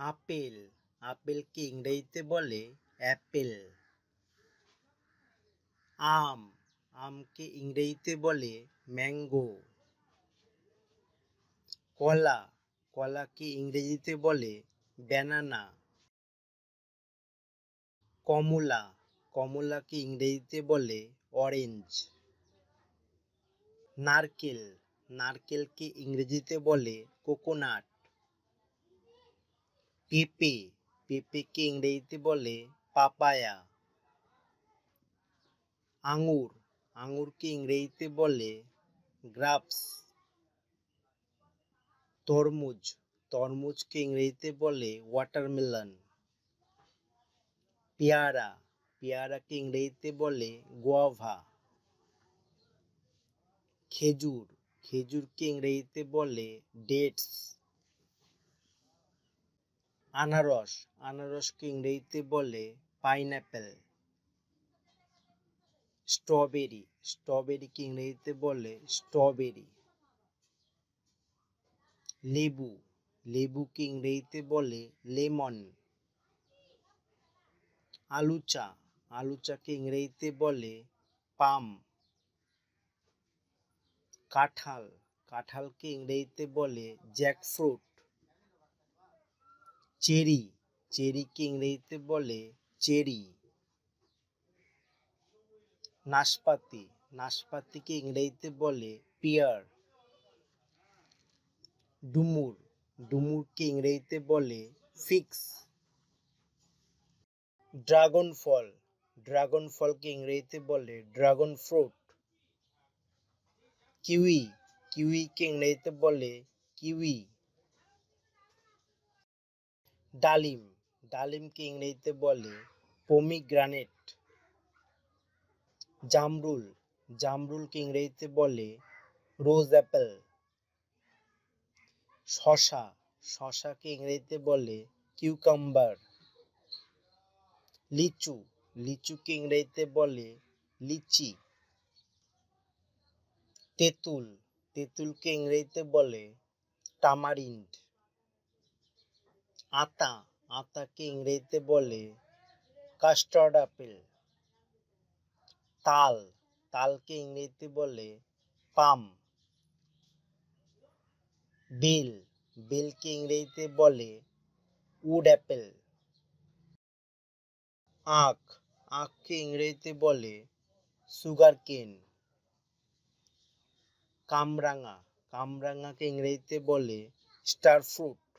Apple, আপেলকে ইংরেজিতে বলে Apple. আম, আমকে ইংরেজিতে বলে ম্যাঙ্গো। কলা, কলাকে ইংরেজিতে বলে ব্যানানা। কমলা, কমলাকে ইংরেজিতে বলে অরেঞ্জ। নারকেল, নারকেলকে ইংরেজিতে বলে কোকোনাট। পেঁপে, পেঁপেকে ইংরেজিতে বলে পাপায়া। আঙুর, আঙুরকে ইংরেজিতে বলে গ্রাপস। তরমুজ, তরমুজকে ইংরেজিতে বলে ওয়াটারমেলন। পেয়ারা, পেয়ারাকে ইংরেজিতে বলে গুয়াভা। খেজুর, খেজুরকে ইংরেজিতে বলে ডেটস। আনারস, আনারসকে ইংরেজিতে বলে পাইনঅ্যাপেল। স্ট্রবেরি, স্ট্রবেরিকে ইংরেজিতে বলে স্ট্রবেরি। লেবু, লেবুকে ইংরেজিতে বলে লেমন। আলুচা, আলুচাকে ইংরেজিতে বলে পাম। কাঁঠাল, কাঁঠালকে ইংরেজিতে বলে জ্যাকফ্রুট। চেরি, চেরিকে ইংরেজিতে বলে চেরি। নাশপাতি, নাশপাতিকে ইংরেজিতে বলে পিয়ার। ডুমুর, ডুমুরকে ইংরেজিতে বলে ফিক্স। ড্রাগন ফল, ড্রাগন ফলকে ইংরেজিতে বলে ড্রাগন ফ্রুট। কিউই, কিউইকে ইংরেজিতে বলে কিউই। ডালিম, ডালিমকে ইংরেজিতে বলে পমিগ্রানেট। জামরুল, জামরুলকে ইংরেজিতে বলে রোজ অ্যাপেল। শসা, শসাকে ইংরেজিতে বলে কিউকাম্বার। লিচু, লিচুকে ইংরেজিতে বলে লিচি। তেঁতুল, তেঁতুলকে ইংরেজিতে বলে টামারিন্ড। আতা, আতাকে ইংরেজিতে বলে কাস্টার্ড আপেল। তাল, তালকে ইংরেজিতে বলে পাম। বেল, বেলকে ইংরেজিতে বলে উড অ্যাপেল। আখ, আখকে ইংরেজিতে বলে সুগার কেন। কামরাঙা, কামরাঙাকে ইংরেজিতে বলে স্টার ফ্রুট।